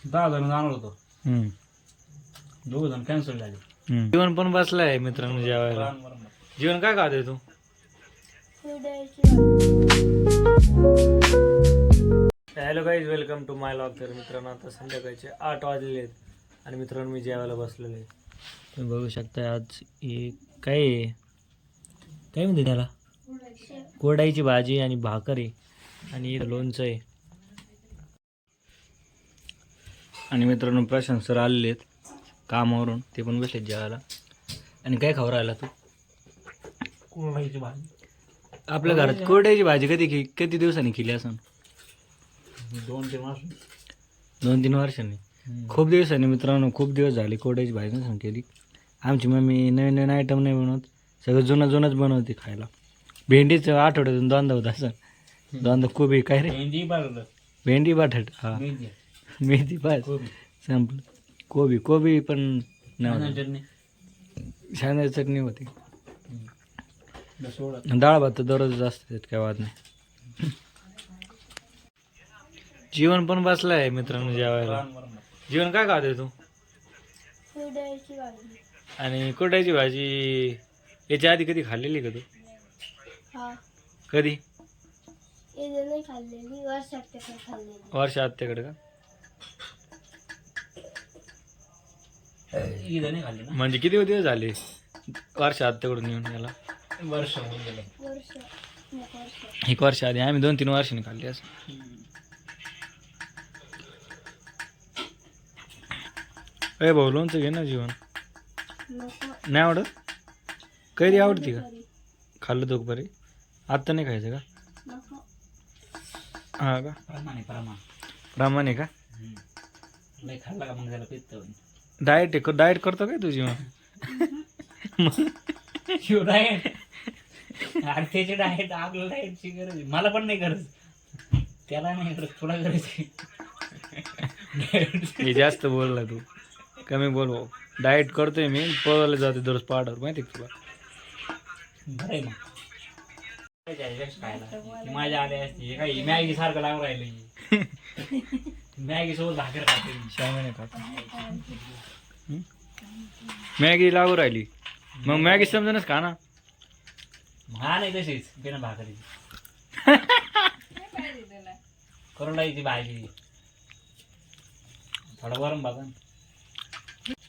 10 जण जाणार होतो. 2 जण कॅन्सल झाले. जीवन पण बसलाय मित्रांनो जेवायला. जीवन काय खाते तू? Hello guys, welcome to my log. तर मित्रांनो आता संध्याकाळचे 8 वाजलेले आहेत आणि मित्रांनो मी जेवायला बसलेलो आहे. तुम्ही बघू शकता आज हे काय आहे? काय म्हणते त्याला? कोरडाईची भाजी आणि भाकर आहे आणि लोणचं आहे. आणि मित्रांनो प्रशांत सर आलेले आहेत कामावरून, ते पण बसलेत जेवायला. आणि काय खाऊ राहिला तू? कोरडाईची भाजी. आपल्या घरात कोरड्याची भाजी किती दिवसांनी केली असं? 2-3 वर्ष. 2-3 वर्षांनी. खूप दिवसांनी मित्रांनो, खूप दिवस झाले कोरड्याची भाजी नसून केली. आमची मम्मी नवीन नवीन आयटम नाही बनवत, सगळं जुनंच बनवते खायला. भेंडीचं आठवड्यातून दोनदा होत असं. दोनदा कोबी काय रे? भेंडी बटाट, हा मेथी पाच संपलं. कोबी पण नाही, शेंगाची चटणी होती. डाळ भात तर दररोज असते, त्यात काय वाद नाही. जीवन पण बसलाय मित्रांनो जेवायला. जीवन काय खाते तू? आणि कुरड्याची भाजी याच्या आधी कधी खाल्लेली का तू? कधी? वर्ष आत्याकडे का? म्हणजे किती दिवस झाले वर्ष आत्याकडून येऊन याला? वर्ष होऊन गेले. 1 वर्ष आधी. आम्ही 2-3 वर्षांनी खाल्ली असं. अरे भाऊ लोणचं घे ना जीवन. नाही आवडत? कैरी आवडती का? खाल्लं तो बरे. आत्ता नाही खायचं का? हा का? प्रमाणे का? नाही खाल्ला का मग त्याला पित्त होईल. डाएट करतो काय तू जीवन? डाएट अरे त्याची डाएट आपल्याला डाएटची गरज आहे. मला पण नाही गरज, त्याला नाही गरज, तुला गरज आहे. हे जास्त बोलला तू, कमी बोल भाऊ. डाएट करतोय मी, पळायला जाते दररोज पहाडावर, माहिती का तुला? बरं आहे मग. माझ्या आले असते काही मॅगी सारखं लागून राहिलं. मॅगी सोबत भाकर खाते. शाळेने खात मॅगी लागू राहिली, मग मॅगी समजूनच खा ना. हा नाही तशीच बिना भाकरीची कोरडाईची भाजी. थोडं गरम बघा.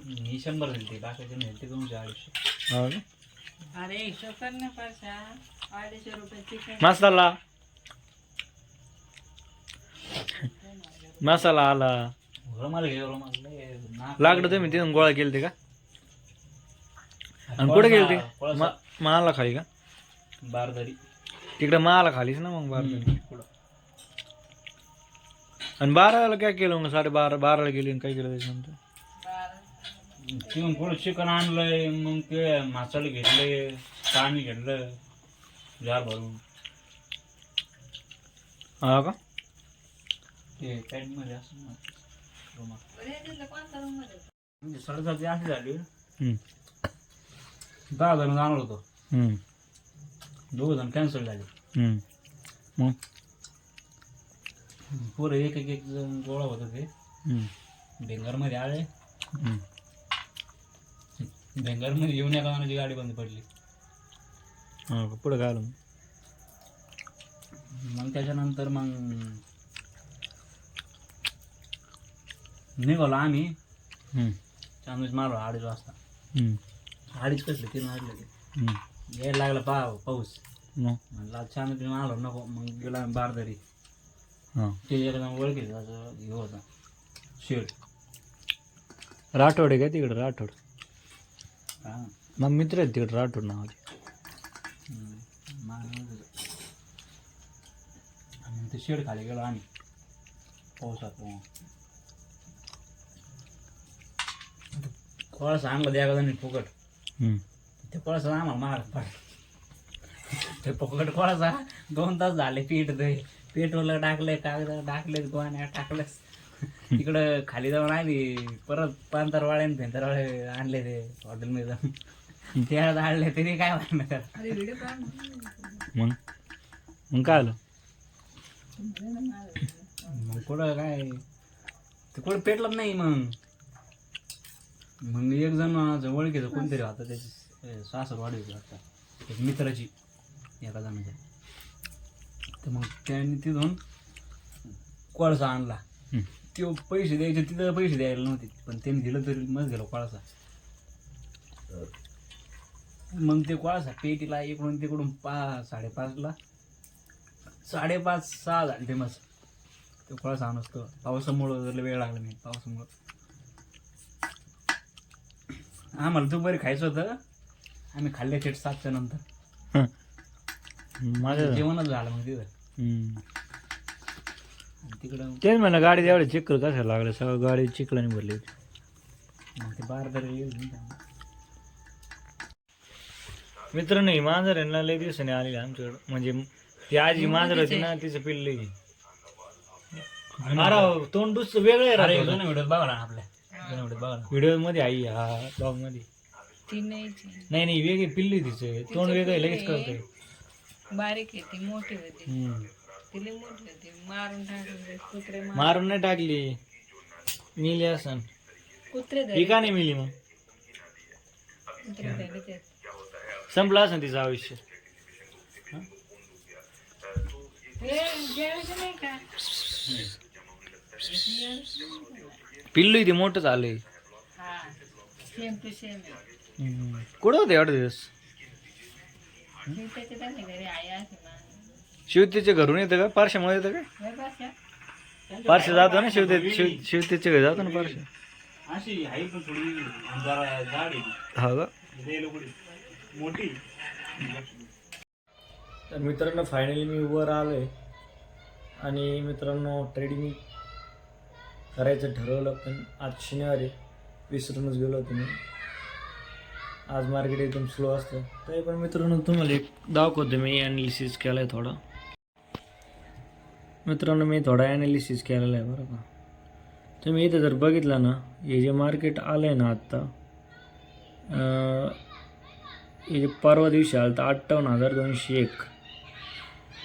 मी 100 दिली, बाकीचे नेलते 200-250. अरे हिशोब करण्यापेक्षा 250 रुपये मसाला आला. रुमाल घे, रुमाल लागलं तुम्ही तिथून गोळा केलते का? आणि कुठे गेलते? महाला खाली का? बारदरी तिकडे महाला खालीच ना मग बारदरी. आणि 12ला काय केलं मग? 12:30ला गेली आणि काय केलं त्याच्यानंतर? तिथून पुढे चिकन आणलंय, मग ते मसाले घेतले, पाणी घेतलं जार भरून. हा का? ते पॅन्ट मध्ये असं सडसाची अशी झाली. 10 जण जाणार होतो, 2 जण कॅन्सल झाले. मग पुरे एक जण गोळा होत ते भेंगर मध्ये आले. भेंगर मध्ये येऊन एका मानाची गाडी बंद पडली. पुढे काय आलं मग त्याच्यानंतर मग निघालो आम्ही. त्यामुळेच मारलो 2:30 वाजता. 2:30 कसले 3 वाजले ते यायला लागला पाऊस. म्हणलं छान तुम्ही मारलो नको. मग गेला आम्ही बारदरी. ते एकदम ओळखीचं असं हे होतं शेड. राठोड आहे का तिकडं? राठोड. हा मग मित्र आहेत तिकडं राठोड नावाचे. मग ते शेड खाली गेलो आम्ही पावसात. कोळसा आणला द्या का फुकट. ते कोळसा आम्हाला महाग पडला. ते फुकट कोळसा 2 तास झाले. पेट्रोल टाकलंय, कागद टाकले, गोण्या टाकलंस. तिकडं खाली जाऊन आली. परत पांतरवाड्याने फेंतरवाळे आणले ते हॉटेलमध्ये जाऊन. ते आणले तरी काय म्हणणार. मग काय आलं? मग पुढं काय ते कोणी पेटलंच नाही. मग एक जण ओळखीचं कोणतरी होता, त्याची सासर वाढवायची वाटतं एक मित्राची एका जणाच्या. तर मग त्यांनी तिथून कोळसा आणला. तो पैसे द्यायचे, तिथं पैसे द्यायला नव्हते, पण त्यांनी दिलं तरी मग गेलो कोळसा. मग ते कोळसा पेटीला इकडून तिकडून 5:30ला 5:30-6 झाले ते मग ते कोळसा आणून असतो. पावसामुळं जर वेळ लागला नाही, पावसामुळं आम्हाला दुपारी खायचं होतं. आम्ही खाल्ले थेट 7च्या नंतर. माझं जेवणच झालं मग तिथं. तिकडं तेच म्हणलं गाडी एवढे चिखल कशाला लागलं, सगळं गाडी चिखलाने भरली होती. मग ते बारदारी येईल. मित्रांनो ही मांजर आहे ना लय दिवसाने आलेली आमच्याकडं. म्हणजे ती आजी मांजर होती ना, तिचं पिल्लं आहे. अरे तोंड दुसरं वेगळं आहे अरे राहतं. जुन्या व्हिडिओ बघा ना, आपल्या जुन्या व्हिडिओ बघा ना. व्हिडिओ मध्ये आई हा ब्लॉग मध्ये ती नाही नाही नाही वेगळी पिल्ली तिचं तोंड वेगळं आहे, लगेच कळतंय. बारीक आहे ती, मोठी होती. तिला मोठी होती, मारून टाकले कुत्रे. मारून नाही टाकली, मिली असन. कुत्रे ही का नाही मिली मग? कुत्रे धरले ते. संपलं असेल तिचं आयुष्य. हे जेवायचं नाही का? पिल्लू ती मोठं झालंय. हा, सेम टू सेम आहे. कुठं होतं एवढे दिवस? मी त्याच्या त्यांच्या घरी आई असे ना. शिवतेच्या घरून येतं का, पारशामुळे येतं का? बरं बसा. पारशा जातो ना शिवतेच्या घरी जातो ना पारशा. अशी आई पण थोडी जरा जाड आहे. हा का? मोठी. तर मित्रांनो फायनली मी वर आलोय आणि मित्रांनो ट्रेडिंग करायचं ठरवलं, पण आज शनिवार आहे, विसरूनच गेलो होतो मी. आज मार्केट एकदम स्लो असतं. तरी पण मित्रांनो तुम्हाला एक दाखवतो, मी ॲनालिसिस केलं आहे थोडा. मित्रांनो मी थोडा ॲनालिसिस केलेला आहे बरं का. तुम्ही इथं जर बघितलं ना, हे जे मार्केट आलं आहे ना आत्ता, हे जे परवा दिवशी आलं तर 58,201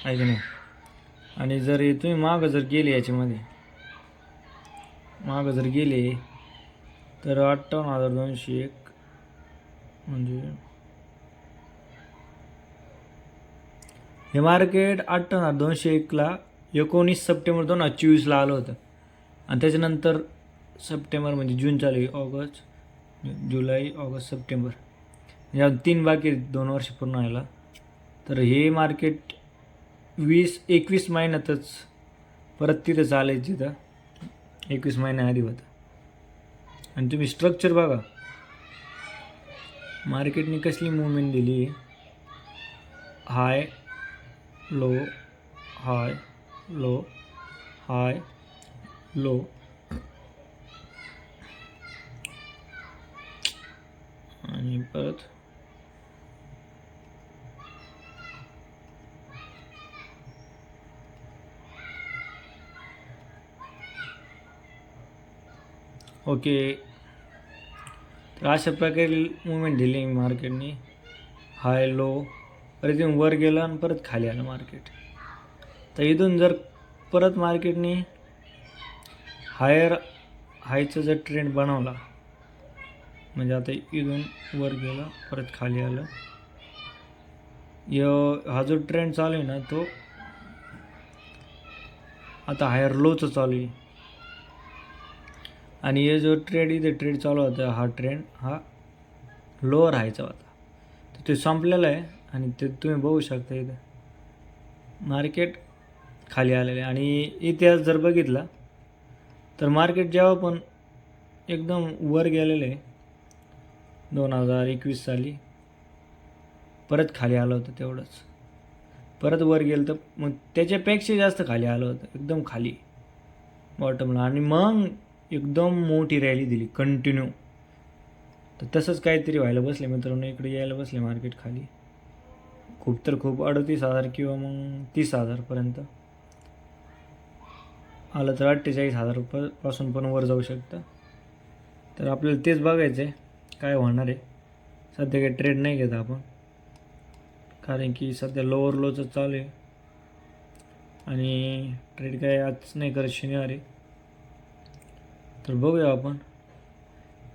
आहे की नाही. आणि जर हे तुम्ही मागं जर गेले, याच्यामध्ये मागं जर गेले तर 58,201 म्हणजे हे मार्केट 58,201ला 19 सप्टेंबर 2024ला आलं होतं. आणि त्याच्यानंतर सप्टेंबर म्हणजे जून चालू आहे, ऑगस्ट, जुलै, ऑगस्ट, सप्टेंबर, या 3 बाकी 2 वर्ष पूर्ण व्हायला. तर हे मार्केट 21 महिन्यातच परत तिथं चालायचं, तिथं 21 महिन्याआधी होतं. आणि तुम्ही स्ट्रक्चर बघा, मार्केटने कसली मुवमेंट दिली. हाय लो हाय लो हाय लो. आणि परत ओके. तर अशा प्रकारे मुवमेंट दिली मार्केटने. हाय लो, परत इथून वर गेलं आणि परत खाली आलं मार्केट. तर इथून जर परत मार्केटने हायचा जर ट्रेंड बनवला, म्हणजे आता इथून वर गेलं परत खाली आलं, हा जो ट्रेंड चालू आहे ना, तो आता हायर लोचं चालू आहे. आणि हे जो इथे ट्रेड चालू होता, हा ट्रेंड हा लोअर हायचा होता, तर ते संपलेलं आहे. आणि ते तुम्ही बघू शकता इथं मार्केट खाली आलेलं आहे. आणि इतिहास जर बघितला तर मार्केट जेव्हा पण एकदम वर गेलेलं आहे 2021 साली, परत खाली आलं होतं तेवढंच, परत वर गेलं तर मग त्याच्यापेक्षा जास्त खाली आलं होतं, एकदम खाली बॉटमला. आणि मग एकदम मोठी रॅली दिली कंटिन्यू. तर तसंच काहीतरी व्हायला बसले मित्रांनो, इकडे यायला बसले मार्केट खाली. खूप तर खूप 38,000 किंवा मग 30,000पर्यंत आलं तर 48,000 पासून पण वर जाऊ शकतं. तर आपल्याला तेच बघायचं आहे काय होणार आहे. सध्या काही ट्रेड नाही घेत आपण, कारण की सध्या लोअर लोचं चालू आहे. आणि ट्रेड काय आज नाही करत, शनिवारी. तर बघूया आपण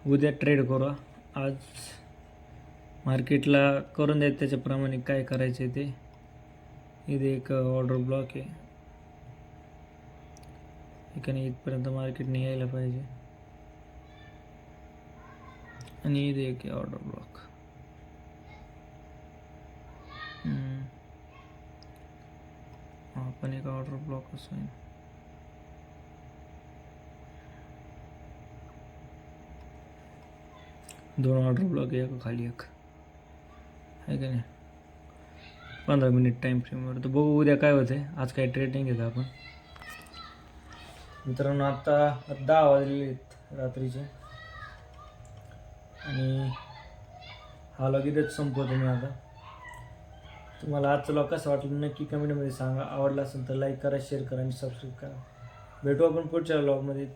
उद्या ट्रेड करू. आज मार्केटला करून द्या त्याच्याप्रमाणे काय करायचं आहे ते. इथे एक ऑर्डर ब्लॉक आहे, इकडे इथपर्यंत मार्केटने यायला पाहिजे, आणि इथे एक ऑर्डर ब्लॉक. हा पण एक ऑर्डर ब्लॉक असं दोन ऑर्डर ब्लॉक आहे, एक खाली एक आहे का नाही. 15 मिनिट टाईम फ्रेमवर. तर बघू उद्या काय होते. आज काय ट्रेडिंग घेतो आपण मित्रांनो. आता 10 वाजलेले आहेत रात्रीचे, आणि हा लॉग इथेच संपवतो मी आता. तुम्हाला आजचा लॉग कसा वाटलं नक्की कमेंटमध्ये सांगा. आवडला असेल तर लाईक करा, शेअर करा आणि सबस्क्राईब करा. भेटू आपण पुढच्या लॉगमध्ये.